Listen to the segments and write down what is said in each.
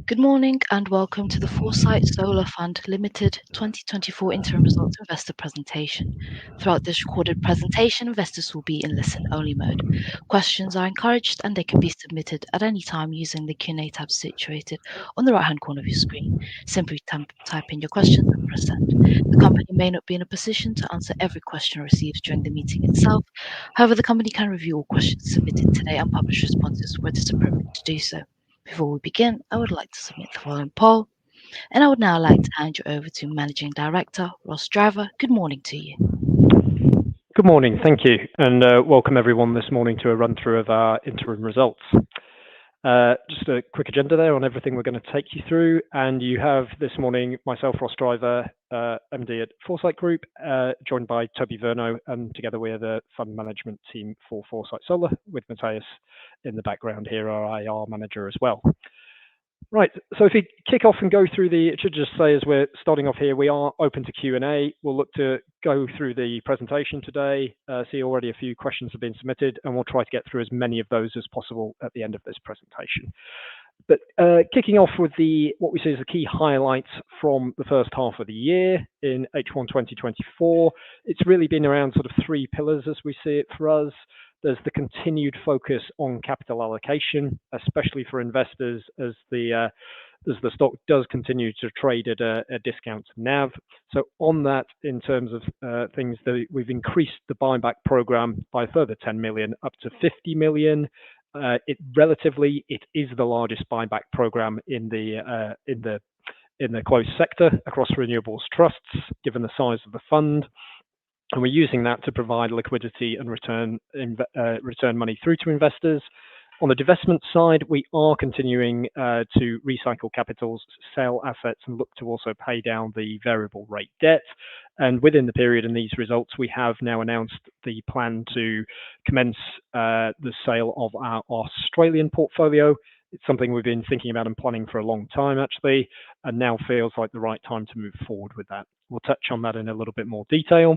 Good morning and welcome to the Foresight Solar Fund Limited 2024 Interim Results Investor Presentation. Throughout this recorded presentation, investors will be in listen-only mode. Questions are encouraged and they can be submitted at any time using the Q&A tab situated on the right-hand corner of your screen. Simply type in your questions and press send. The company may not be in a position to answer every question received during the meeting itself. However, the company can review all questions submitted today and publish responses where it is appropriate to do so. Before we begin, I would like to submit the following poll, and I would now like to hand you over to Managing Director, Ross Driver. Good morning to you. Good morning, thank you, and welcome everyone this morning to a run-through of our interim results. Just a quick agenda there on everything we're going to take you through, and you have this morning myself, Ross Driver, MD at Foresight Group, joined by Toby Verno, and together we are the fund management team for Foresight Solar, with Matthias in the background here, our IR manager as well. Right, so if we kick off and go through it should just say as we're starting off here, we are open to Q&A. We'll look to go through the presentation today, see already a few questions have been submitted, and we'll try to get through as many of those as possible at the end of this presentation. But kicking off with what we see as the key highlights from the first half of the year in H1 2024, it's really been around sort of three pillars as we see it for us. There's the continued focus on capital allocation, especially for investors as the stock does continue to trade at a discount to NAV. So on that, in terms of things that we've increased the buyback program by a further 10 million up to 50 million. It is the largest buyback program in the closed sector across renewables trusts, given the size of the fund. And we're using that to provide liquidity and return money through to investors. On the divestment side, we are continuing to recycle capitals, sell assets, and look to also pay down the variable rate debt. And within the period in these results, we have now announced the plan to commence the sale of our Australian portfolio. It's something we've been thinking about and planning for a long time, actually, and now feels like the right time to move forward with that. We'll touch on that in a little bit more detail.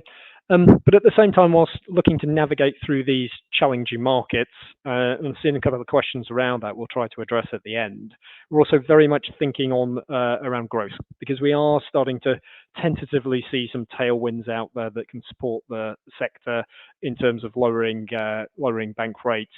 But at the same time, whilst looking to navigate through these challenging markets and seeing a couple of questions around that, we'll try to address at the end. We're also very much thinking on around growth, because we are starting to tentatively see some tailwinds out there that can support the sector in terms of lowering bank rates.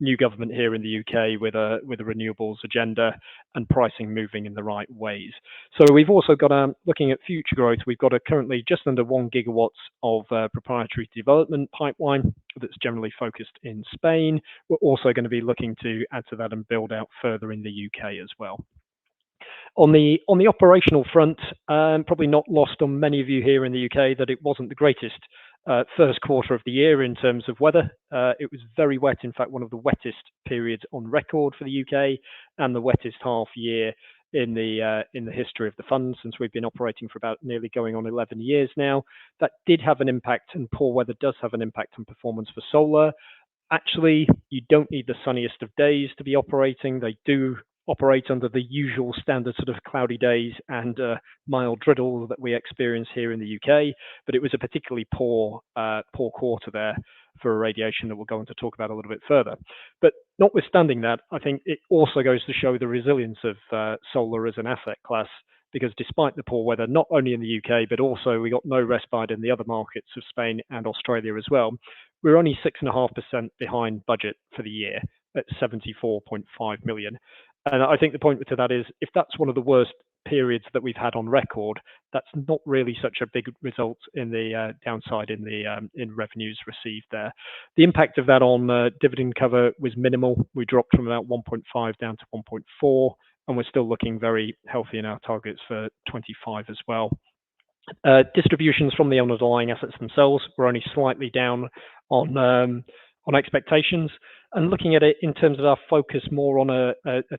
New government here in the UK with a renewables agenda and pricing moving in the right ways. So we've also got looking at future growth. We've got currently just under 1 gigawatts of proprietary development pipeline that's generally focused in Spain. We're also going to be looking to add to that and build out further in the UK as well. On the operational front, probably not lost on many of you here in the UK that it wasn't the greatest first quarter of the year in terms of weather. It was very wet, in fact, one of the wettest periods on record for the UK and the wettest half year in the history of the fund since we've been operating for about nearly going on 11 years now. That did have an impact, and poor weather does have an impact on performance for solar. Actually, you don't need the sunniest of days to be operating. They do operate under the usual standard sort of cloudy days and mild drizzle that we experience here in the UK, but it was a particularly poor quarter there for irradiation that we'll go on to talk about a little bit further. But notwithstanding that, I think it also goes to show the resilience of solar as an asset class, because despite the poor weather, not only in the UK, but also we got no respite in the other markets of Spain and Australia as well. We're only 6.5% behind budget for the year at 74.5 million. And I think the point to that is, if that's one of the worst periods that we've had on record, that's not really such a big result in the downside in revenues received there. The impact of that on dividend cover was minimal. We dropped from about 1.5 down to 1.4, and we're still looking very healthy in our targets for 25 as well. Distributions from the underlying assets themselves were only slightly down on expectations. And looking at it in terms of our focus more on a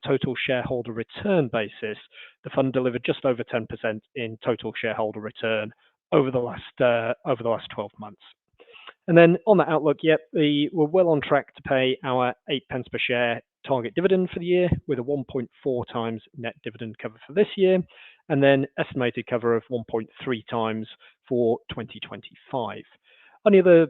total shareholder return basis, the fund delivered just over 10% in total shareholder return over the last 12 months. And then on the outlook, we're well on track to pay our 8p per share target dividend for the year, with a 1.4 times net dividend cover for this year, and then estimated cover of 1.3 times for 2025. Only other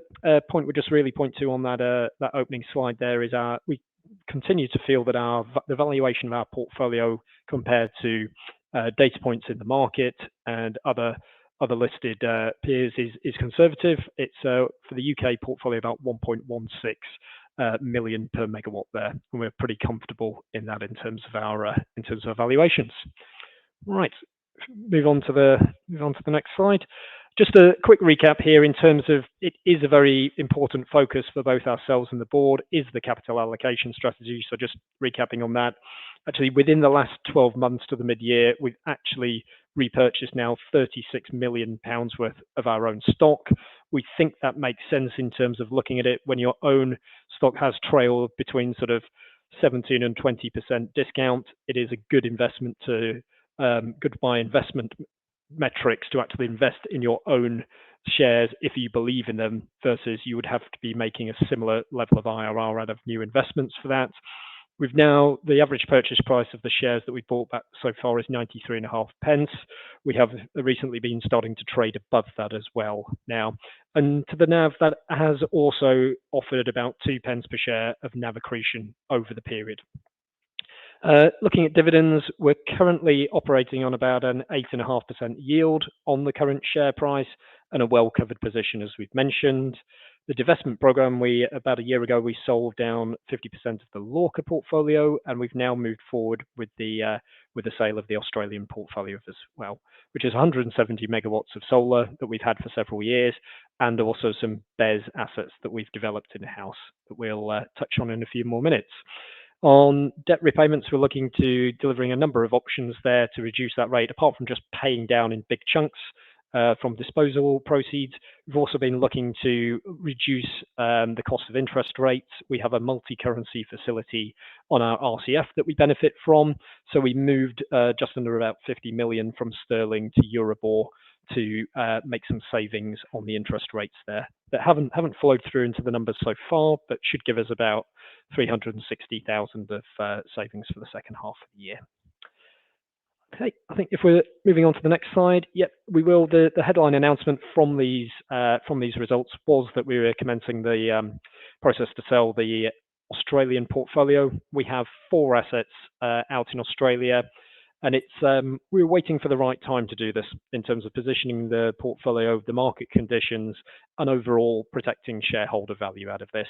point we just really point to on that opening slide there is we continue to feel that the valuation of our portfolio compared to data points in the market and other listed peers is conservative. It's for the UK portfolio about 1.16 million per megawatt there, and we're pretty comfortable in that in terms of our valuations. Right, move on to the next slide. Just a quick recap here in terms of it is a very important focus for both ourselves and the board is the capital allocation strategy. So just recapping on that, actually within the last 12 months to the mid-year, we've actually repurchased now £36 million worth of our own stock. We think that makes sense in terms of looking at it when your own stock has trailed between sort of 17 and 20% discount. It is a good investment to good buy investment metrics to actually invest in your own shares if you believe in them, versus you would have to be making a similar level of IRR out of new investments for that. We've now, the average purchase price of the shares that we've bought back so far is 93.5 pence. We have recently been starting to trade above that as well now. And to the NAV, that has also offered about 2 pence per share of NAV accretion over the period. Looking at dividends, we're currently operating on about an 8.5% yield on the current share price and a well-covered position, as we've mentioned. The divestment program, about a year ago, we sold down 50% of the Lorca portfolio, and we've now moved forward with the sale of the Australian portfolio as well, which is 170 megawatts of solar that we've had for several years, and also some BESS assets that we've developed in-house that we'll touch on in a few more minutes. On debt repayments, we're looking to delivering a number of options there to reduce that rate, apart from just paying down in big chunks from disposal proceeds. We've also been looking to reduce the cost of interest rates. We have a multi-currency facility on our RCF that we benefit from. So we moved just under about 50 million from sterling to Euribor to make some savings on the interest rates there that haven't flowed through into the numbers so far, but should give us about 360,000 of savings for the second half of the year. Okay, I think if we're moving on to the next slide, yep, we will. The headline announcement from these results was that we were commencing the process to sell the Australian portfolio. We have 4 assets out in Australia, and it's we were waiting for the right time to do this in terms of positioning the portfolio, the market conditions, and overall protecting shareholder value out of this.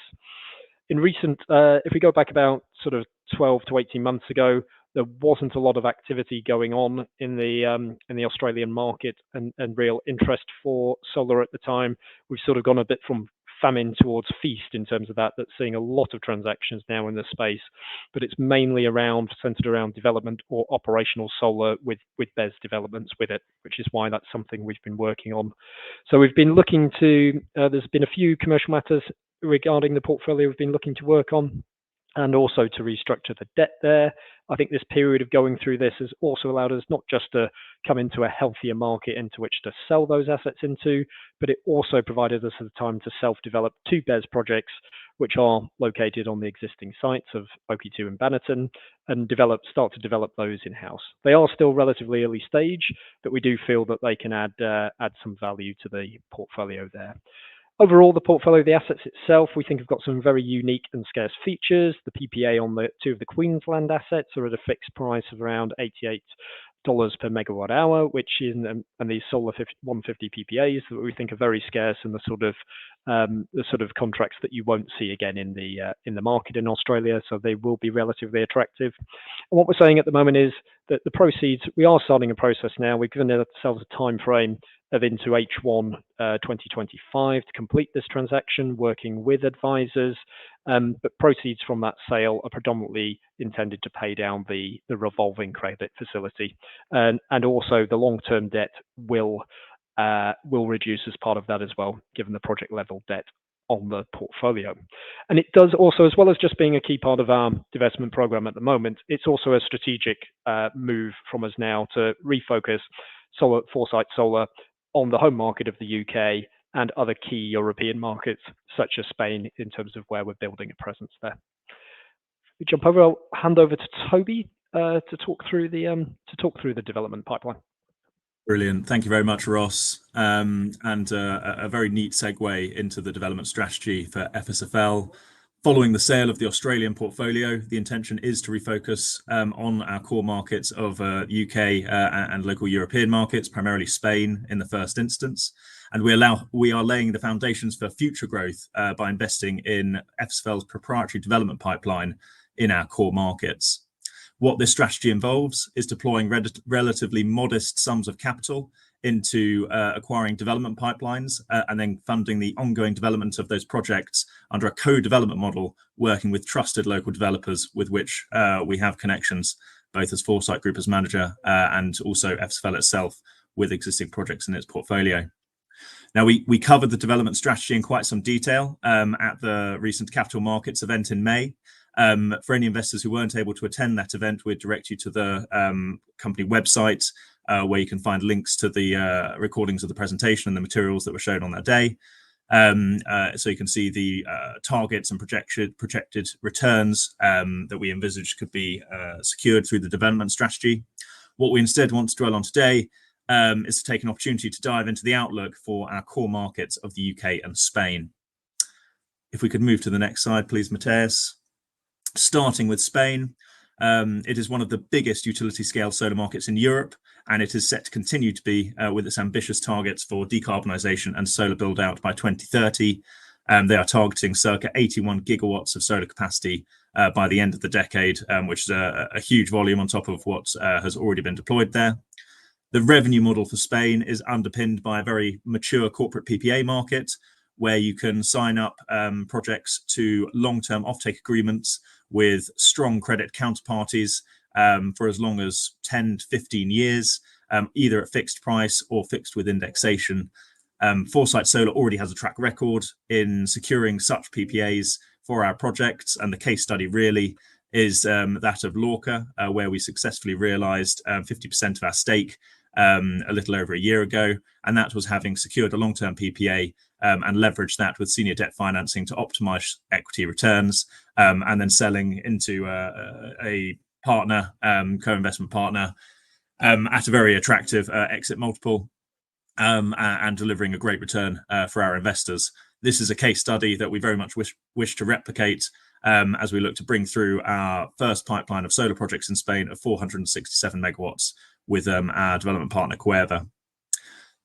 In recent, if we go back about sort of 12 to 18 months ago, there wasn't a lot of activity going on in the Australian market and real interest for solar at the time. We've sort of gone a bit from famine towards feast in terms of that. That's seeing a lot of transactions now in the space, but it's mainly centered around development or operational solar with BESS developments with it, which is why that's something we've been working on. So we've been looking to, there's been a few commercial matters regarding the portfolio we've been looking to work on, and also to restructure the debt there. I think this period of going through this has also allowed us not just to come into a healthier market into which to sell those assets into, but it also provided us the time to self-develop 2 BESS projects, which are located on the existing sites of Oakey 2 and Bannerton, and start to develop those in-house. They are still relatively early stage, but we do feel that they can add some value to the portfolio there. Overall, the portfolio, the assets itself, we think have got some very unique and scarce features. The PPA on the 2 of the Queensland assets are at a fixed price of around $88 per megawatt hour, which is, and these solar 150 PPAs that we think are very scarce, and the sort of contracts that you won't see again in the market in Australia. So they will be relatively attractive. And what we're saying at the moment is that the proceeds, we are starting a process now. We've given ourselves a time frame of into H1 2025 to complete this transaction, working with advisors. But proceeds from that sale are predominantly intended to pay down the revolving credit facility, and also the long-term debt will reduce as part of that as well, given the project level debt on the portfolio. And it does also, as well as just being a key part of our divestment program at the moment, it's also a strategic move from us now to refocus FORESIGHT Solar on the home market of the UK and other key European markets, such as Spain, in terms of where we're building a presence there. We jump over. I'll hand over to Toby to talk through the development pipeline. Brilliant. Thank you very much, Ross. And a very neat segue into the development strategy for FSFL. Following the sale of the Australian portfolio, the intention is to refocus on our core markets of UK and local European markets, primarily Spain in the first instance. And we are laying the foundations for future growth by investing in FSFL's proprietary development pipeline in our core markets. What this strategy involves is deploying relatively modest sums of capital into acquiring development pipelines and then funding the ongoing development of those projects under a co-development model, working with trusted local developers with which we have connections, both as Foresight Group as manager and also FSFL itself with existing projects in its portfolio. Now, we covered the development strategy in quite some detail at the recent capital markets event in May. For any investors who weren't able to attend that event, we'd direct you to the company website where you can find links to the recordings of the presentation and the materials that were shown on that day. So you can see the targets and projected returns that we envisaged could be secured through the development strategy. What we instead want to dwell on today is to take an opportunity to dive into the outlook for our core markets of the UK and Spain. If we could move to the next slide, please, Mateus. Starting with Spain, it is one of the biggest utility scale solar markets in Europe, and it is set to continue to be with its ambitious targets for decarbonisation and solar build out by 2030. They are targeting circa 81 gigawatts of solar capacity by the end of the decade, which is a huge volume on top of what has already been deployed there. The revenue model for Spain is underpinned by a very mature corporate PPA market, where you can sign up projects to long-term offtake agreements with strong credit counterparties for as long as 10 to 15 years, either at fixed price or fixed with indexation. Foresight Solar already has a track record in securing such PPAs for our projects, and the case study really is that of Lorca, where we successfully realised 50% of our stake a little over a year ago, and that was having secured a long-term PPA and leveraged that with senior debt financing to optimize equity returns, and then selling into a partner, co-investment partner, at a very attractive exit multiple, and delivering a great return for our investors. This is a case study that we very much wish to replicate as we look to bring through our first pipeline of solar projects in Spain of 467 megawatts with our development partner Cuerva.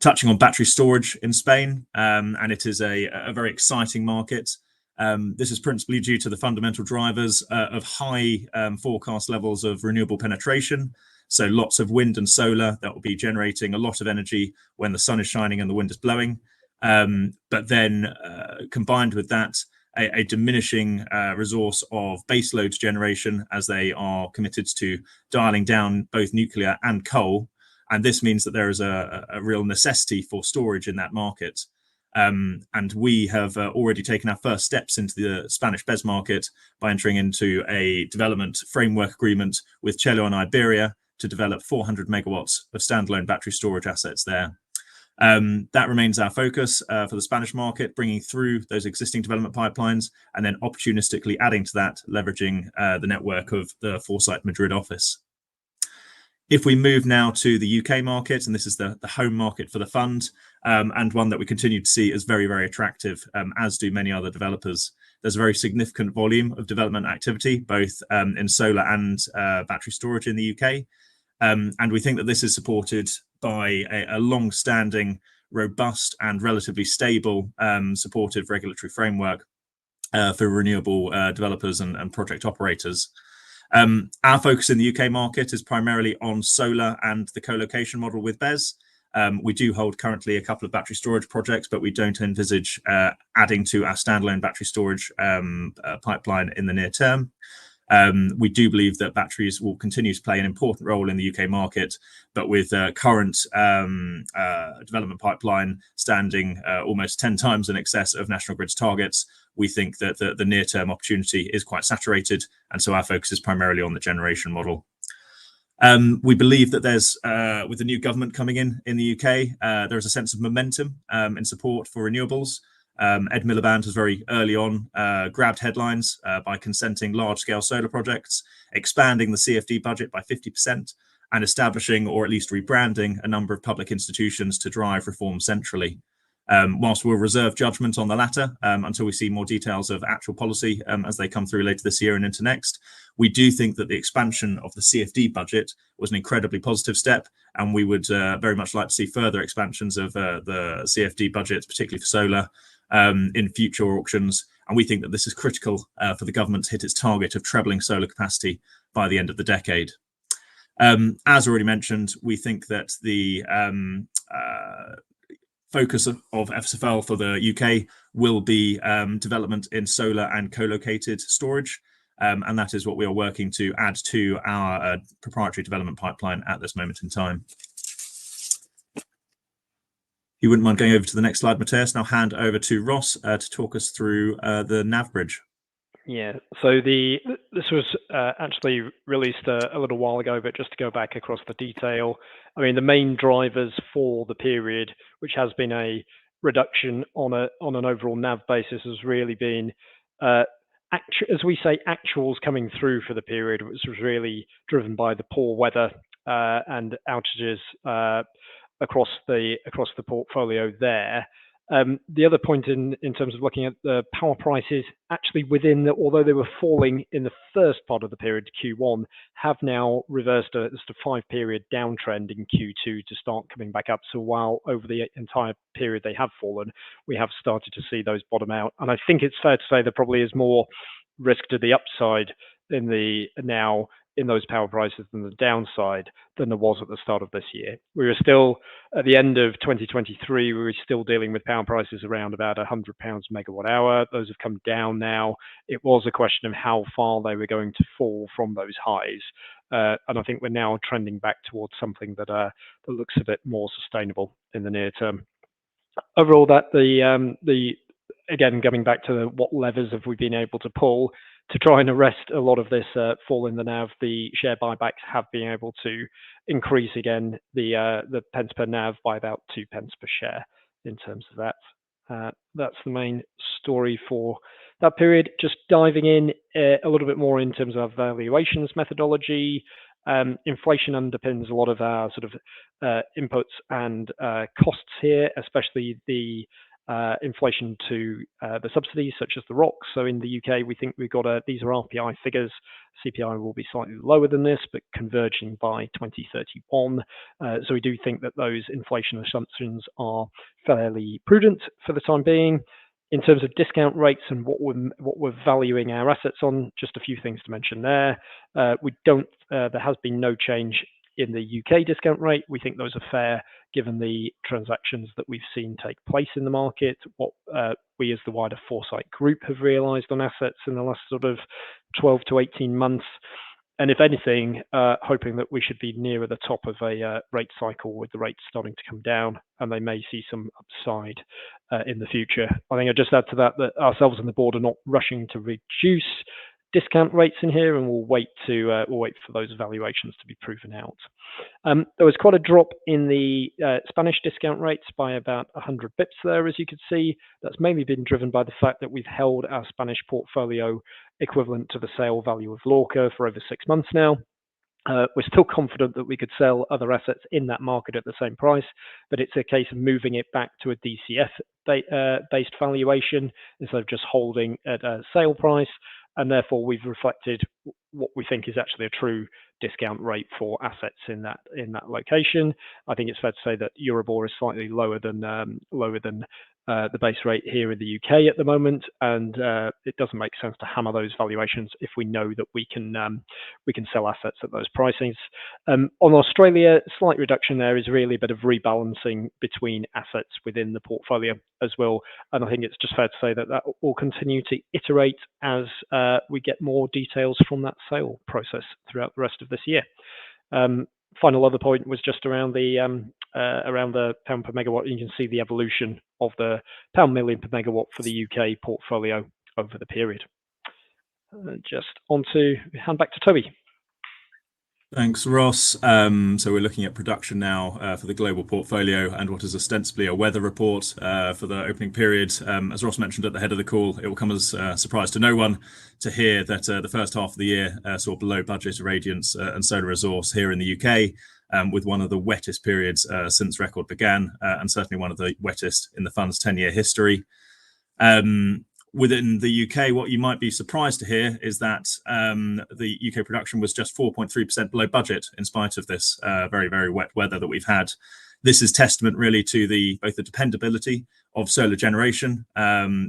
Touching on battery storage in Spain, and it is a very exciting market. This is principally due to the fundamental drivers of high forecast levels of renewable penetration. So lots of wind and solar that will be generating a lot of energy when the sun is shining and the wind is blowing. But then combined with that, a diminishing resource of baseload generation, as they are committed to dialing down both nuclear and coal. And this means that there is a real necessity for storage in that market. And we have already taken our first steps into the Spanish BESS market by entering into a development framework agreement with Chelo and Iberia to develop 400 megawatts of standalone battery storage assets there. That remains our focus for the Spanish market, bringing through those existing development pipelines and then opportunistically adding to that, leveraging the network of the Foresight Madrid office. If we move now to the UK market, and this is the home market for the fund, and one that we continue to see as very, very attractive, as do many other developers. There's a very significant volume of development activity, both in solar and battery storage in the UK. And we think that this is supported by a long-standing, robust and relatively stable supportive regulatory framework for renewable developers and project operators. Our focus in the UK market is primarily on solar and the co-location model with BESS. We do hold currently a couple of battery storage projects, but we don't envisage adding to our standalone battery storage pipeline in the near term. We do believe that batteries will continue to play an important role in the UK market, but with current development pipeline standing almost 10 times in excess of National Grid's targets, we think that the near-term opportunity is quite saturated, and so our focus is primarily on the generation model. We believe that there's, with the new government coming in the UK, there is a sense of momentum in support for renewables. Ed Miliband has very early on grabbed headlines by consenting large-scale solar projects, expanding the CFD budget by 50%, and establishing, or at least rebranding, a number of public institutions to drive reform centrally. Whilst we'll reserve judgment on the latter until we see more details of actual policy as they come through later this year and into next, we do think that the expansion of the CFD budget was an incredibly positive step, and we would very much like to see further expansions of the CFD budget, particularly for solar, in future auctions. And we think that this is critical for the government to hit its target of trebling solar capacity by the end of the decade. As already mentioned, we think that the focus of FSFL for the UK will be development in solar and co-located storage. And that is what we are working to add to our proprietary development pipeline at this moment in time. You wouldn't mind going over to the next slide, Matthias, and I'll hand over to Ross to talk us through the NAV bridge. Yeah, so this was actually released a little while ago, but just to go back across the detail, I mean, the main drivers for the period, which has been a reduction on an overall NAV basis, has really been, as we say, actuals coming through for the period, which was really driven by the poor weather and outages across the portfolio there. The other point in terms of looking at the power prices, actually although they were falling in the first part of the period, Q1, have now reversed a 5-period downtrend in Q2 to start coming back up. So while over the entire period they have fallen, we have started to see those bottom out. And I think it's fair to say there probably is more risk to the upside in those power prices than the downside than there was at the start of this year. We were still, at the end of 2023, we were still dealing with power prices around about £100 megawatt hour. Those have come down now. It was a question of how far they were going to fall from those highs. And I think we're now trending back towards something that looks a bit more sustainable in the near term. Overall, again, going back to what levers have we been able to pull to try and arrest a lot of this fall in the NAV, the share buybacks have been able to increase again the pence per NAV by about 2 pence per share in terms of that. That's the main story for that period. Just diving in a little bit more in terms of valuations methodology. Inflation underpins a lot of our sort of inputs and costs here, especially the inflation to the subsidies such as the ROCs. So in the UK, we think we've got these are RPI figures. CPI will be slightly lower than this, but converging by 2031. So we do think that those inflation assumptions are fairly prudent for the time being. In terms of discount rates and what we're valuing our assets on, just a few things to mention there. There has been no change in the UK discount rate. We think those are fair given the transactions that we've seen take place in the market, what we as the wider FORESIGHT group have realised on assets in the last sort of 12 to 18 months. And if anything, hoping that we should be nearer the top of a rate cycle with the rates starting to come down, and they may see some upside in the future. I think I'll just add to that ourselves and the board are not rushing to reduce discount rates in here, and we'll wait for those valuations to be proven out. There was quite a drop in the Spanish discount rates by about 100 bips there, as you can see. That's mainly been driven by the fact that we've held our Spanish portfolio equivalent to the sale value of Lorca for over 6 months now. We're still confident that we could sell other assets in that market at the same price, but it's a case of moving it back to a DCF-based valuation instead of just holding at a sale price. And therefore, we've reflected what we think is actually a true discount rate for assets in that location. I think it's fair to say that Euribor is slightly lower than the base rate here in the UK at the moment, and it doesn't make sense to hammer those valuations if we know that we can sell assets at those pricings. On Australia, slight reduction there is really a bit of rebalancing between assets within the portfolio as well, and I think it's just fair to say that will continue to iterate as we get more details from that sale process throughout the rest of this year. Final other point was just around the pound per megawatt. You can see the evolution of the pound million per megawatt for the UK portfolio over the period. Just on to hand back to Toby. Thanks, Ross. So we're looking at production now for the global portfolio and what is ostensibly a weather report for the opening period. As Ross mentioned at the head of the call, it will come as a surprise to no one to hear that the first half of the year saw below budget irradiance and solar resource here in the UK. with one of the wettest periods since record began, and certainly one of the wettest in the fund's 10-year history. Within the UK, what you might be surprised to hear is that the UK production was just 4.3% below budget in spite of this very, very wet weather that we've had. This is testament really to both the dependability of solar generation,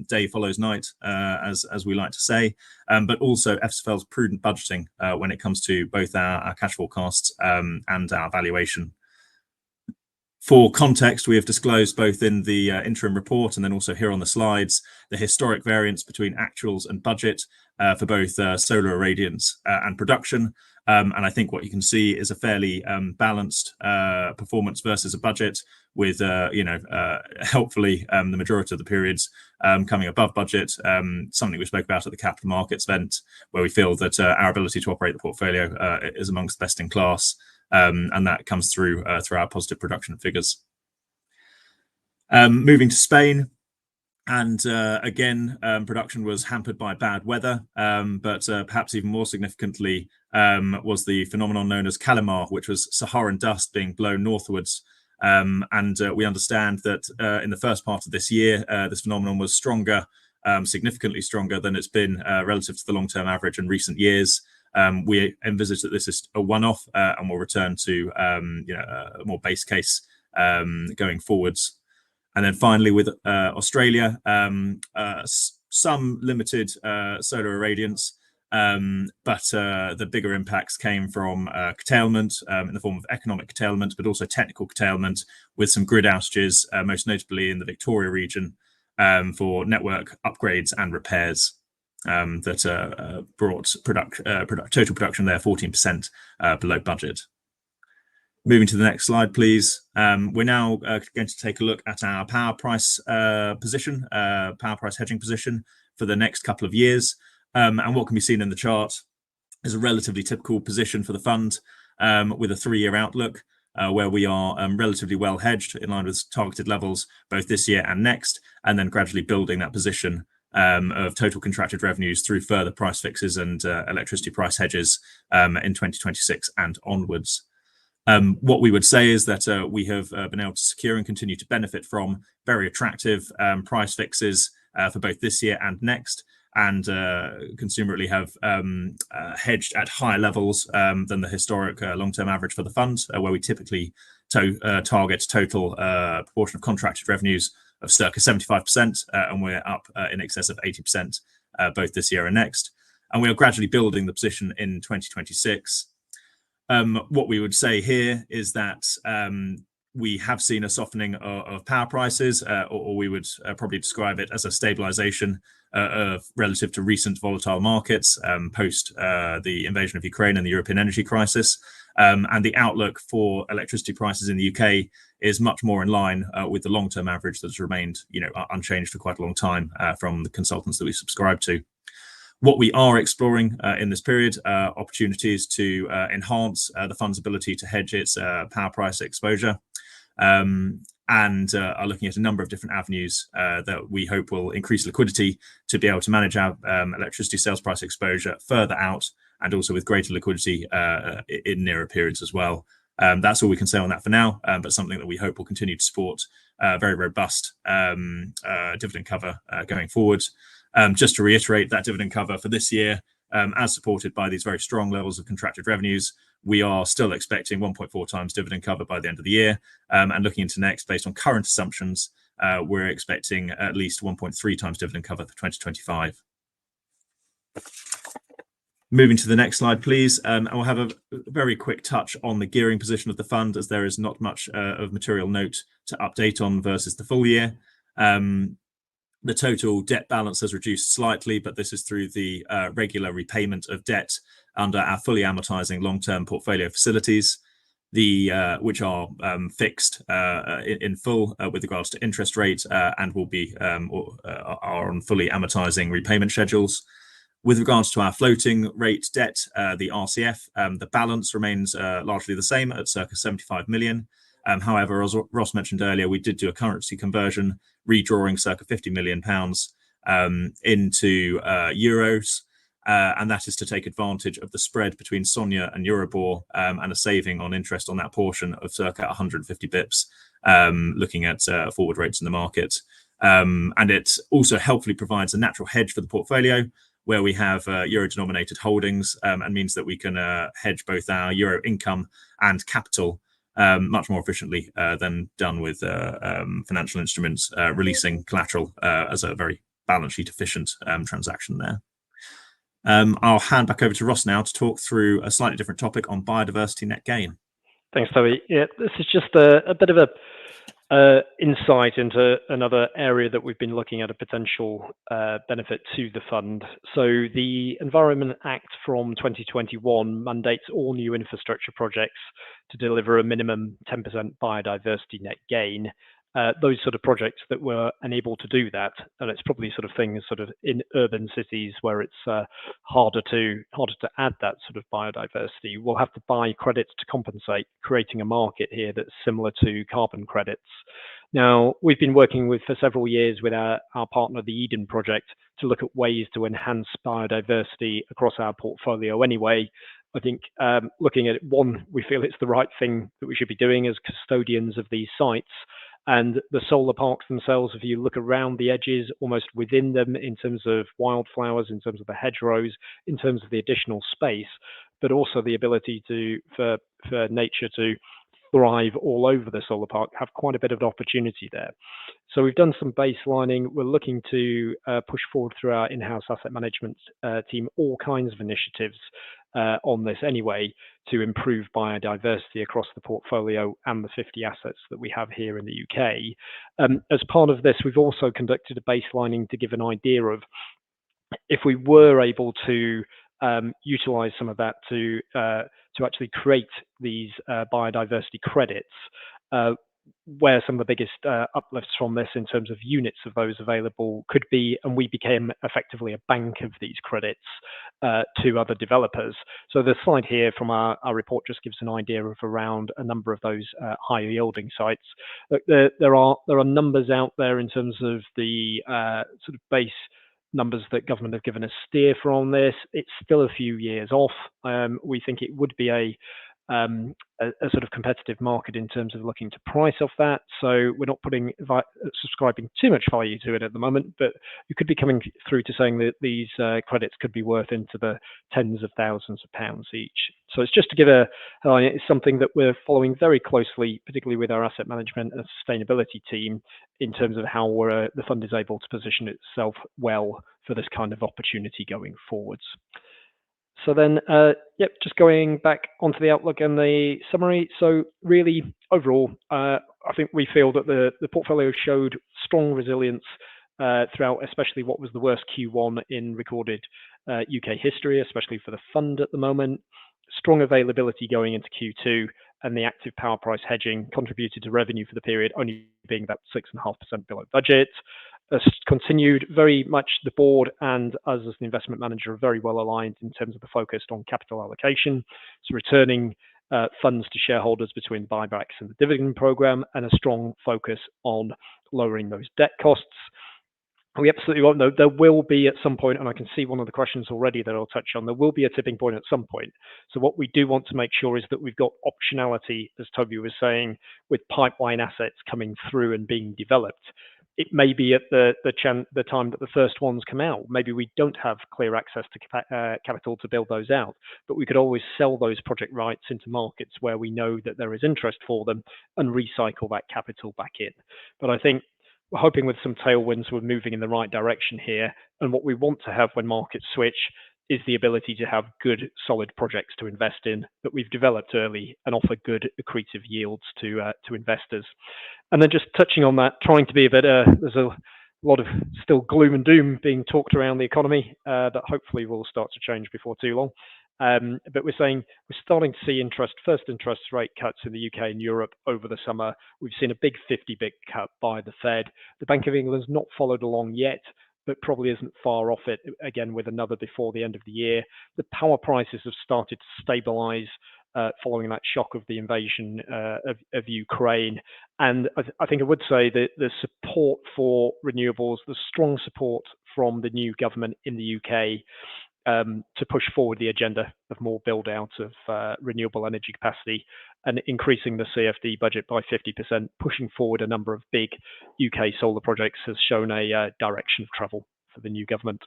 day follows night, as we like to say, but also FSFL's prudent budgeting when it comes to both our cash forecasts and our valuation. For context, we have disclosed both in the interim report and then also here on the slides the historic variance between actuals and budget for both solar irradiance and production. And I think what you can see is a fairly balanced performance versus a budget, with helpfully the majority of the periods coming above budget. Something we spoke about at the capital markets event, where we feel that our ability to operate the portfolio is amongst the best in class. And that comes through our positive production figures. Moving to Spain, and again, production was hampered by bad weather, but perhaps even more significantly was the phenomenon known as Calamar, which was Saharan dust being blown northwards. And we understand that in the first part of this year, this phenomenon was stronger, significantly stronger than it's been relative to the long-term average in recent years. We envisage that this is a one-off and will return to a more base case going forwards. And then finally with Australia, some limited solar irradiance, but the bigger impacts came from curtailment in the form of economic curtailment, but also technical curtailment with some grid outages, most notably in the Victoria region, for network upgrades and repairs. That brought total production there 14% below budget. Moving to the next slide, please. We're now going to take a look at our power price position, power price hedging position for the next couple of years. And what can be seen in the chart is a relatively typical position for the fund with a 3-year outlook, where we are relatively well hedged in line with targeted levels both this year and next, and then gradually building that position of total contracted revenues through further price fixes and electricity price hedges in 2026 and onwards. What we would say is that we have been able to secure and continue to benefit from very attractive price fixes for both this year and next, and consumerally have hedged at higher levels than the historic long-term average for the fund, where we typically target total proportion of contracted revenues of circa 75%, and we're up in excess of 80% both this year and next. And we are gradually building the position in 2026. What we would say here is that we have seen a softening of power prices, or we would probably describe it as a stabilization relative to recent volatile markets post the invasion of Ukraine and the European energy crisis. And the outlook for electricity prices in the UK is much more in line with the long-term average that's remained, unchanged for quite a long time from the consultants that we subscribe to. What we are exploring in this period are opportunities to enhance the fund's ability to hedge its power price exposure, and are looking at a number of different avenues that we hope will increase liquidity to be able to manage our electricity sales price exposure further out, and also with greater liquidity in nearer periods as well. That's all we can say on that for now, but something that we hope will continue to support very robust dividend cover going forward. Just to reiterate, that dividend cover for this year, as supported by these very strong levels of contracted revenues, we are still expecting 1.4 times dividend cover by the end of the year. And looking into next, based on current assumptions, we're expecting at least 1.3 times dividend cover for 2025. Moving to the next slide, please. I'll have a very quick touch on the gearing position of the fund, as there is not much of material note to update on versus the full year. The total debt balance has reduced slightly, but this is through the regular repayment of debt under our fully amortizing long-term portfolio facilities, which are fixed in full with regards to interest rate and will be are on fully amortizing repayment schedules. With regards to our floating rate debt, the RCF, the balance remains largely the same at circa 75 million. However, as Ross mentioned earlier, we did do a currency conversion, redrawing circa £50 million into euros. and that is to take advantage of the spread between SONIA and Euribor, and a saving on interest on that portion of circa 150 bips, looking at forward rates in the market. And it also helpfully provides a natural hedge for the portfolio, where we have euro-denominated holdings, and means that we can hedge both our euro income and capital much more efficiently than done with financial instruments releasing collateral as a very balance sheet efficient transaction there. I'll hand back over to Ross now to talk through a slightly different topic on biodiversity net gain. Thanks, Toby. Yeah, this is just a bit of a insight into another area that we've been looking at a potential benefit to the fund. So the Environment Act from 2021 mandates all new infrastructure projects to deliver a minimum 10% biodiversity net gain. Those sort of projects that were unable to do that, and it's probably sort of things sort of in urban cities where it's harder to add that sort of biodiversity, will have to buy credits to compensate, creating a market here that's similar to carbon credits. Now, we've been working for several years with our partner, the Eden Project, to look at ways to enhance biodiversity across our portfolio anyway. I think looking at it, one, we feel it's the right thing that we should be doing as custodians of these sites. And the solar parks themselves, if you look around the edges, almost within them in terms of wildflowers, in terms of the hedgerows, in terms of the additional space, but also the ability for nature to thrive all over the solar park, have quite a bit of an opportunity there. So we've done some baselining. We're looking to push forward through our in-house asset management team, all kinds of initiatives on this anyway, to improve biodiversity across the portfolio and the 50 assets that we have here in the UK. As part of this, we've also conducted a baselining to give an idea of if we were able to utilize some of that to actually create these biodiversity credits, where some of the biggest uplifts from this in terms of units of those available could be, and we became effectively a bank of these credits to other developers. So the slide here from our report just gives an idea of around a number of those high yielding sites. There are numbers out there in terms of the sort of base numbers that government have given a steer for on this. It's still a few years off. We think it would be a sort of competitive market in terms of looking to price off that. So we're not subscribing too much value to it at the moment, but you could be coming through to saying that these credits could be worth into the tens of thousands of pounds each. So it's just to give it's something that we're following very closely, particularly with our asset management and sustainability team, in terms of how the fund is able to position itself well for this kind of opportunity going forwards. So then, just going back onto the outlook and the summary. So really, overall, I think we feel that the portfolio showed strong resilience throughout, especially what was the worst Q1 in recorded UK history, especially for the fund at the moment. Strong availability going into Q2, and the active power price hedging contributed to revenue for the period only being about 6.5% below budget. Continued very much the board and us as an investment manager are very well aligned in terms of the focus on capital allocation. So returning funds to shareholders between buybacks and the dividend program, and a strong focus on lowering those debt costs. We absolutely won't know. There will be at some point, and I can see one of the questions already that I'll touch on, there will be a tipping point at some point. So what we do want to make sure is that we've got optionality, as Toby was saying, with pipeline assets coming through and being developed. It may be at the time that the first ones come out. Maybe we don't have clear access to capital to build those out, but we could always sell those project rights into markets where we know that there is interest for them and recycle that capital back in. But I think we're hoping with some tailwinds, we're moving in the right direction here. And what we want to have when markets switch is the ability to have good, solid projects to invest in that we've developed early and offer good accretive yields to investors. And then just touching on that, trying to be a bit, there's a lot of still gloom and doom being talked around the economy that hopefully will start to change before too long. But we're saying we're starting to see first interest rate cuts in the UK and Europe over the summer. We've seen a big 50 bip cut by the Fed. The Bank of England's not followed along yet, but probably isn't far off it, again, with another before the end of the year. The power prices have started to stabilize following that shock of the invasion of Ukraine. And I think I would say that the support for renewables, the strong support from the new government in the UK, to push forward the agenda of more build out of renewable energy capacity and increasing the CFD budget by 50%, pushing forward a number of big UK solar projects has shown a direction of travel for the new government.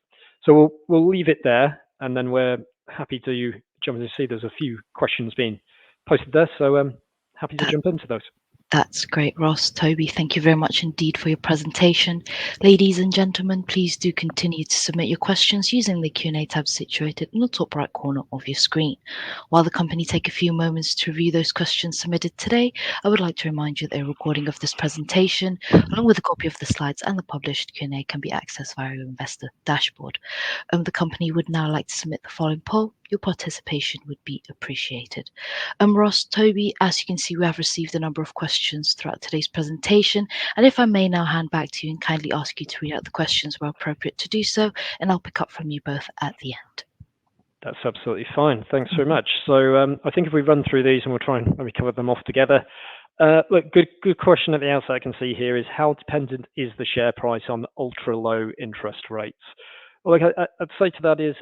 So we'll leave it there, and then we're happy to jump in to see there's a few questions being posted there. So happy to jump into those. That's great, Ross. Toby, thank you very much indeed for your presentation. Ladies and gentlemen, please do continue to submit your questions using the Q&A tab situated in the top right corner of your screen. While the company take a few moments to review those questions submitted today, I would like to remind you that a recording of this presentation, along with a copy of the slides and the published Q&A, can be accessed via your investor dashboard. The company would now like to submit the following poll. Your participation would be appreciated. Ross, Toby, as you can see, we have received a number of questions throughout today's presentation. And if I may now hand back to you and kindly ask you to read out the questions where appropriate to do so, and I'll pick up from you both at the end. That's absolutely fine. Thanks very much. So I think if we run through these and we'll try and maybe cover them off together. Look, good question at the outset I can see here is how dependent is the share price on ultra low interest rates? Well, look, I'd say to that is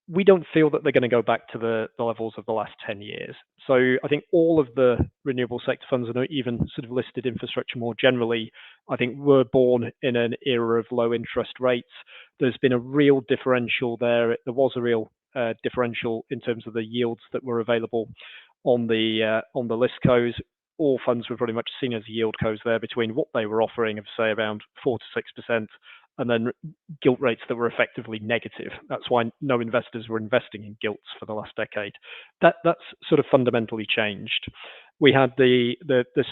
we don't feel that they're going to go back to the levels of the last 10 years. So I think all of the renewable sector funds and even sort of listed infrastructure more generally, I think were born in an era of low interest rates. There's been a real differential there. There was a real differential in terms of the yields that were available on the listcos. All funds were pretty much seen as yieldcos there between what they were offering of say around 4 to 6%, and then gilt rates that were effectively negative. That's why no investors were investing in gilts for the last decade. That's sort of fundamentally changed. We had the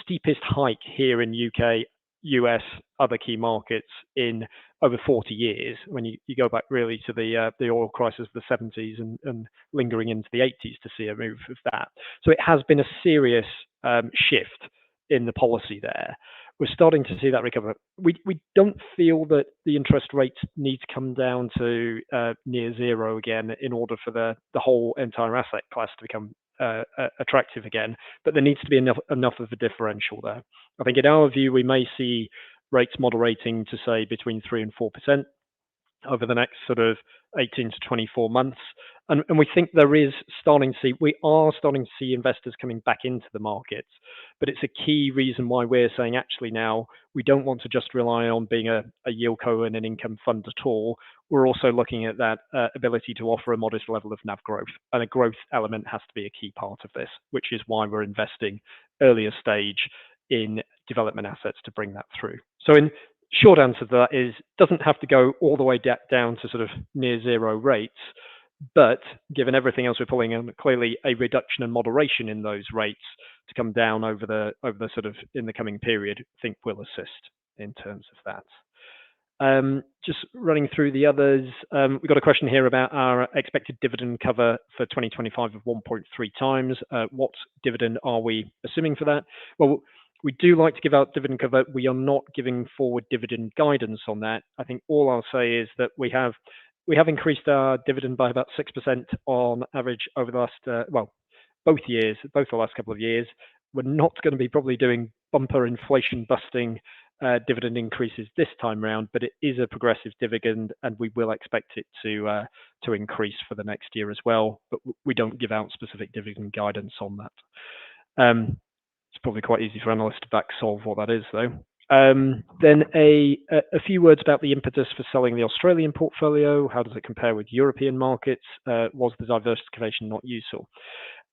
steepest hike here in UK, US, other key markets in over 40 years. When you go back really to the oil crisis of the 70s and lingering into the 80s to see a move of that. So it has been a serious shift in the policy there. We're starting to see that recover. We don't feel that the interest rates need to come down to near zero again in order for the whole entire asset class to become attractive again, but there needs to be enough of a differential there. I think in our view, we may see rates moderating to say between 3 and 4% over the next sort of 18 to 24 months. And we think we are starting to see investors coming back into the markets, but it's a key reason why we're saying actually now we don't want to just rely on being a yieldco and an income fund at all. We're also looking at that ability to offer a modest level of NAV growth, and a growth element has to be a key part of this, which is why we're investing earlier stage in development assets to bring that through. So in short answer to that is doesn't have to go all the way down to sort of near zero rates, but given everything else we're pulling in, clearly a reduction and moderation in those rates to come down over the sort of in the coming period, I think will assist in terms of that. Just running through the others, we've got a question here about our expected dividend cover for 2025 of 1.3 times. What dividend are we assuming for that? Well, we do like to give out dividend cover. We are not giving forward dividend guidance on that. I think all I'll say is that we have increased our dividend by about 6% on average over the last, both the last couple of years. We're not going to be probably doing bumper inflation busting dividend increases this time round, but it is a progressive dividend and we will expect it to increase for the next year as well. But we don't give out specific dividend guidance on that. It's probably quite easy for analysts to back solve what that is though. Then a few words about the impetus for selling the Australian portfolio. How does it compare with European markets? Was the diversification not useful?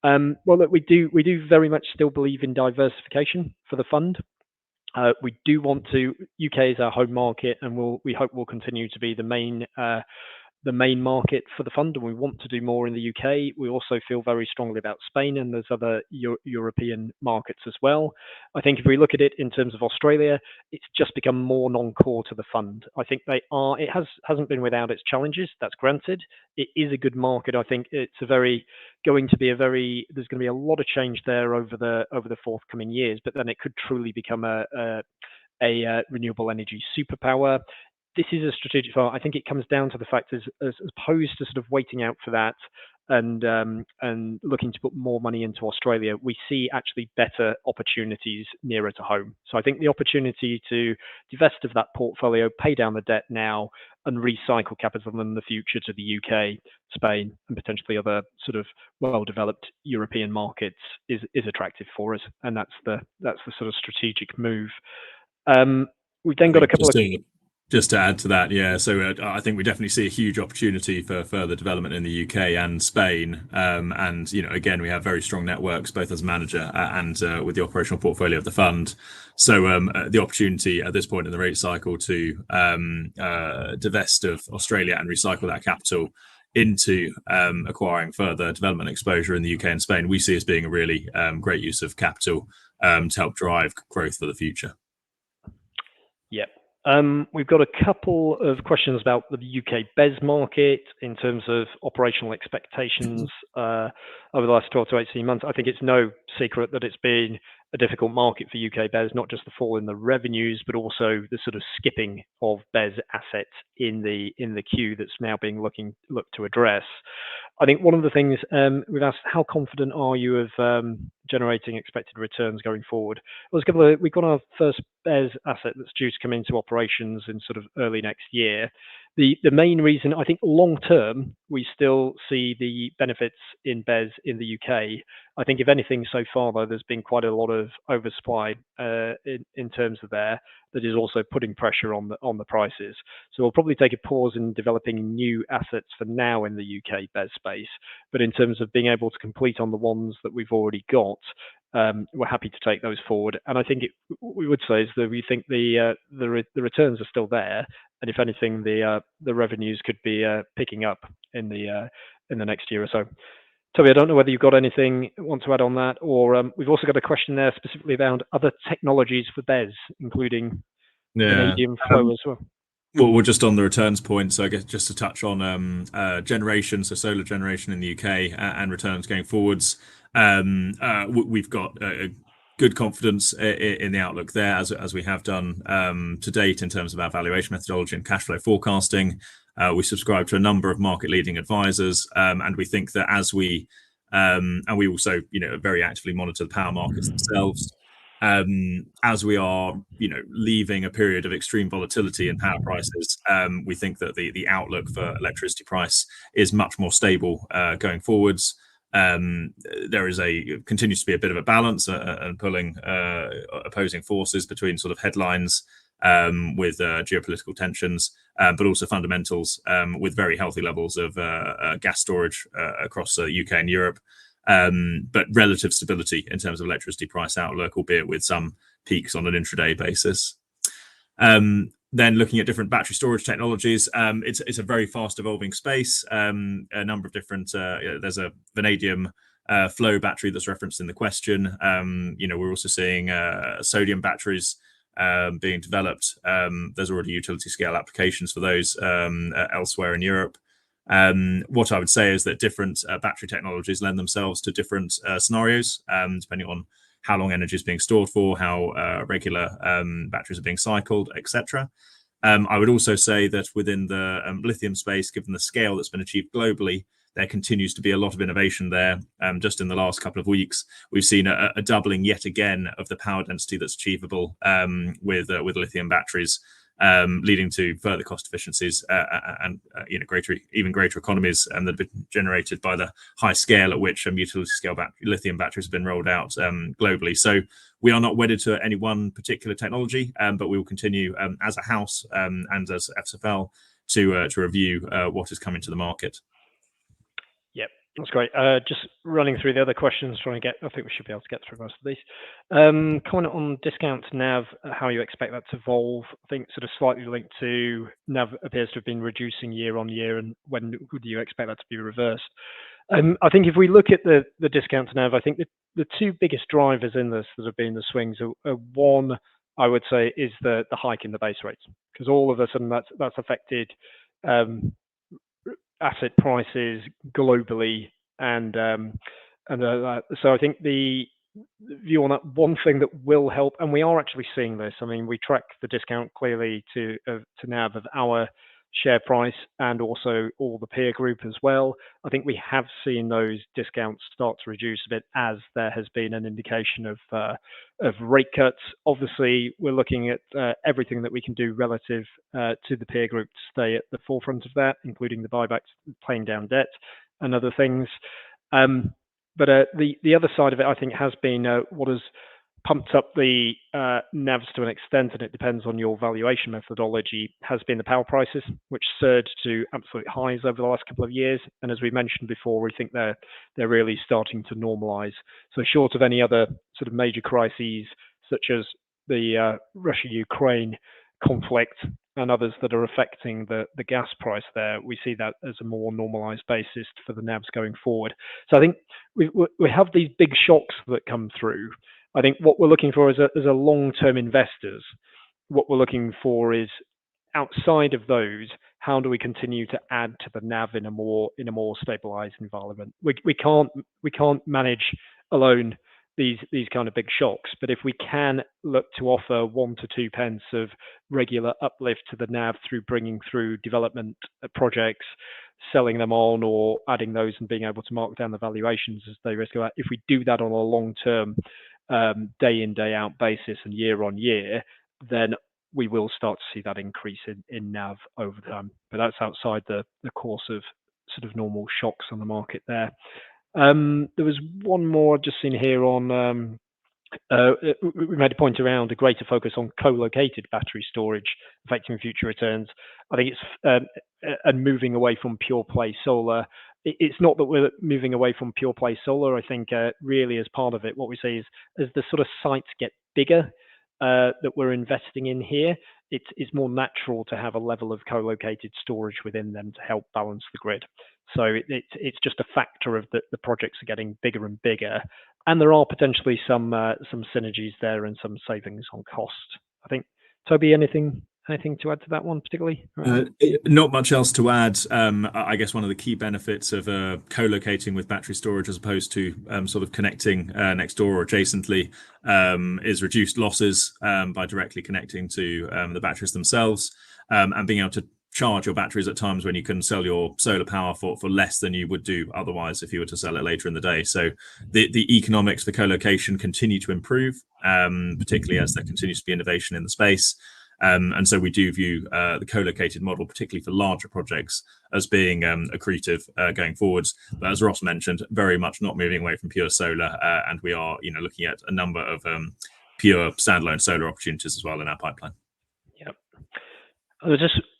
Well, look, we do very much still believe in diversification for the fund. We do want to. UK is our home market, and we hope will continue to be the main market for the fund, and we want to do more in the UK. We also feel very strongly about Spain, and there's other European markets as well. I think if we look at it in terms of Australia, it's just become more non-core to the fund. I think it hasn't been without its challenges, that's granted. It is a good market. I think it's there's going to be a lot of change there over the forthcoming years, but then it could truly become a renewable energy superpower. This is a strategic fund. I think it comes down to the fact as opposed to sort of waiting out for that and looking to put more money into Australia, we see actually better opportunities nearer to home. So I think the opportunity to divest of that portfolio, pay down the debt now, and recycle capital in the future to the UK, Spain, and potentially other sort of well-developed European markets is attractive for us, and that's the sort of strategic move. We've then got a couple of just to add to that, yeah. So I think we definitely see a huge opportunity for further development in the UK and Spain. And again, we have very strong networks both as manager and with the operational portfolio of the fund. So the opportunity at this point in the rate cycle to divest of Australia and recycle that capital into acquiring further development exposure in the UK and Spain, we see as being a really great use of capital to help drive growth for the future. Yep. We've got a couple of questions about the UK BES market in terms of operational expectations over the last 12 to 18 months. I think it's no secret that it's been a difficult market for UK BES, not just the fall in the revenues, but also the sort of skipping of BES assets in the queue that's now being looked to address. I think one of the things we've asked, how confident are you of generating expected returns going forward? We've got our first BES asset that's due to come into operations in sort of early next year. The main reason, I think, long term, we still see the benefits in BES in the UK. I think, if anything, so far though, there's been quite a lot of oversupply in terms of there that is also putting pressure on the prices. So we'll probably take a pause in developing new assets for now in the UK BES space. But in terms of being able to complete on the ones that we've already got, we're happy to take those forward. And I think we would say is that we think the returns are still there, and if anything, the revenues could be picking up in the next year or so. Toby, I don't know whether you've got anything you want to add on that, or we've also got a question there specifically about other technologies for BES, including vanadium flow as well. Well, we're just on the returns point, so I guess just to touch on generation, so solar generation in the UK and returns going forwards. We've got a good confidence in the outlook there, as we have done to date in terms of our valuation methodology and cash flow forecasting. We subscribe to a number of market-leading advisors, and we think that as we and we also very actively monitor the power markets themselves. As we are leaving a period of extreme volatility in power prices, we think that the outlook for electricity price is much more stable going forwards. There continues to be a bit of a balance and pulling opposing forces between sort of headlines with geopolitical tensions, but also fundamentals with very healthy levels of gas storage across UK and Europe. But relative stability in terms of electricity price outlook, albeit with some peaks on an intraday basis. Then looking at different battery storage technologies, it's a very fast evolving space. A number of different, there's a vanadium flow battery that's referenced in the question. We're also seeing sodium batteries being developed. There's already utility scale applications for those elsewhere in Europe. What I would say is that different battery technologies lend themselves to different scenarios, depending on how long energy is being stored for, how regular batteries are being cycled, etc. I would also say that within the lithium space, given the scale that's been achieved globally, there continues to be a lot of innovation there. Just in the last couple of weeks, we've seen a doubling yet again of the power density that's achievable with lithium batteries, leading to further cost efficiencies and even greater economies that have been generated by the high scale at which utility scale lithium batteries have been rolled out globally. So we are not wedded to any one particular technology, but we will continue as a house and as FSFL to review what is coming to the market. Yep, that's great. Just running through the other questions, I think we should be able to get through most of these. Comment on discount to NAV, how you expect that to evolve. I think sort of slightly linked to NAV appears to have been reducing year on year, and when would you expect that to be reversed? I think if we look at the discount to NAV, I think the two biggest drivers in this that have been the swings are one, I would say, is the hike in the base rates, because all of a sudden that's affected asset prices globally, and so I think the view on that, one thing that will help, and we are actually seeing this. I mean, we track the discount clearly to NAV of our share price and also all the peer group as well. I think we have seen those discounts start to reduce a bit as there has been an indication of rate cuts. Obviously, we're looking at everything that we can do relative to the peer group to stay at the forefront of that, including the buybacks, paying down debt, and other things. But the other side of it, I think, has been what has pumped up the NAVs to an extent, and it depends on your valuation methodology, has been the power prices, which surged to absolute highs over the last couple of years. And as we mentioned before, we think they're really starting to normalize. So short of any other sort of major crises, such as the Russia-Ukraine conflict and others that are affecting the gas price there, we see that as a more normalized basis for the NAVs going forward. So I think we have these big shocks that come through. I think what we're looking for as a long-term investors, what we're looking for is outside of those, how do we continue to add to the NAV in a more stabilized environment? We can't manage alone these kind of big shocks, but if we can look to offer 1 to 2 pence of regular uplift to the NAV through bringing through development projects, selling them on, or adding those and being able to mark down the valuations as they risk out, if we do that on a long-term day in, day out basis and year on year, then we will start to see that increase in NAV over time. But that's outside the course of sort of normal shocks on the market there. There was one more I've just seen here on we made a point around a greater focus on co-located battery storage affecting future returns. I think it's and moving away from pure play solar. It's not that we're moving away from pure play solar. I think really as part of it, what we say is as the sort of sites get bigger that we're investing in here, it's more natural to have a level of co-located storage within them to help balance the grid. So it's just a factor of the projects are getting bigger and bigger, and there are potentially some synergies there and some savings on cost. I think, Toby, anything to add to that one particularly? Not much else to add. I guess one of the key benefits of co-locating with battery storage as opposed to sort of connecting next door or adjacently is reduced losses by directly connecting to the batteries themselves and being able to charge your batteries at times when you can sell your solar power for less than you would do otherwise if you were to sell it later in the day. So the economics for co-location continue to improve, particularly as there continues to be innovation in the space. And so we do view the co-located model, particularly for larger projects, as being accretive going forwards. But as Ross mentioned, very much not moving away from pure solar, and we are looking at a number of pure standalone solar opportunities as well in our pipeline. Yeah.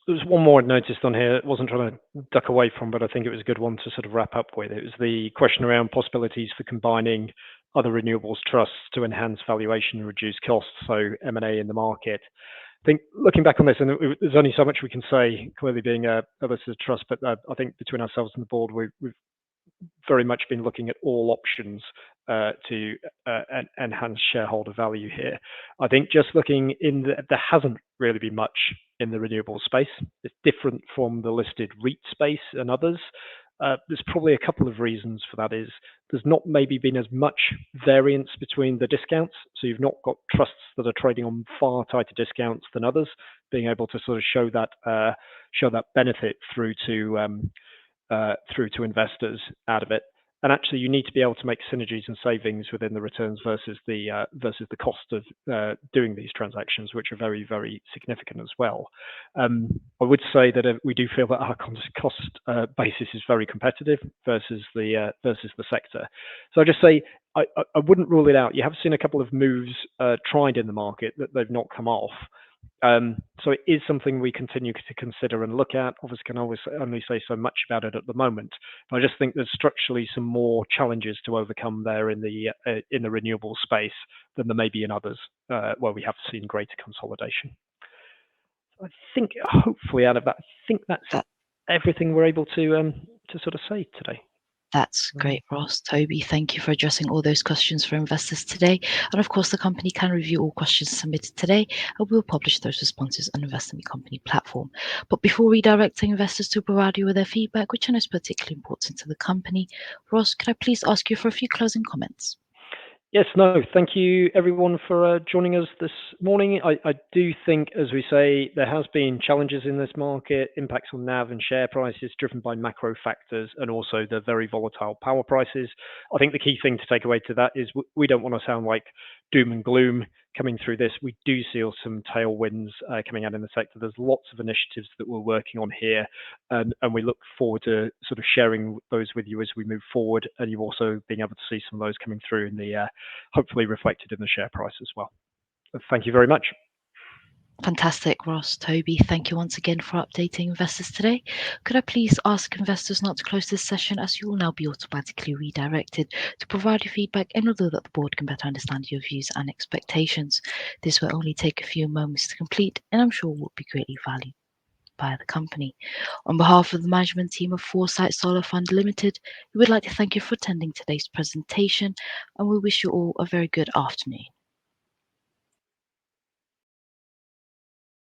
There's one more I noticed on here. It wasn't trying to duck away from, but I think it was a good one to sort of wrap up with. It was the question around possibilities for combining other renewables trusts to enhance valuation and reduce costs, so M&A in the market. I think looking back on this, and there's only so much we can say, clearly being a listed trust, but I think between ourselves and the board, we've very much been looking at all options to enhance shareholder value here. I think just looking there hasn't really been much in the renewable space. It's different from the listed REIT space and others. There's probably a couple of reasons for that. Is there's not maybe been as much variance between the discounts, so you've not got trusts that are trading on far tighter discounts than others, being able to sort of show that benefit through to investors out of it. And actually, you need to be able to make synergies and savings within the returns versus the cost of doing these transactions, which are very, very significant as well. I would say that we do feel that our cost basis is very competitive versus the sector. So I just say I wouldn't rule it out. You have seen a couple of moves tried in the market that they've not come off. So it is something we continue to consider and look at. Obviously, can always only say so much about it at the moment. But I just think there's structurally some more challenges to overcome there in the renewable space than there may be in others, where we have seen greater consolidation. I think hopefully out of that, I think that's everything we're able to sort of say today. That's great, Ross. Toby, thank you for addressing all those questions for investors today. And of course, the company can review all questions submitted today, and we'll publish those responses on the Investor Meet Company platform. But before redirecting investors to provide you with their feedback, which I know is particularly important to the company, Ross, could I please ask you for a few closing comments? Yes, no, thank you everyone for joining us this morning. I do think, as we say, there has been challenges in this market, impacts on NAV and share prices driven by macro factors and also the very volatile power prices. I think the key thing to take away to that is we don't want to sound like doom and gloom coming through this. We do see some tailwinds coming out in the sector. There's lots of initiatives that we're working on here, and we look forward to sort of sharing those with you as we move forward, and you also being able to see some of those coming through in the hopefully reflected in the share price as well. Thank you very much. Fantastic, Ross. Toby, thank you once again for updating investors today. Could I please ask investors not to close this session, as you will now be automatically redirected to provide your feedback in order that the board can better understand your views and expectations. This will only take a few moments to complete, and I'm sure will be greatly valued by the company. On behalf of the management team of Foresight Solar Fund Limited, we would like to thank you for attending today's presentation, and we wish you all a very good afternoon.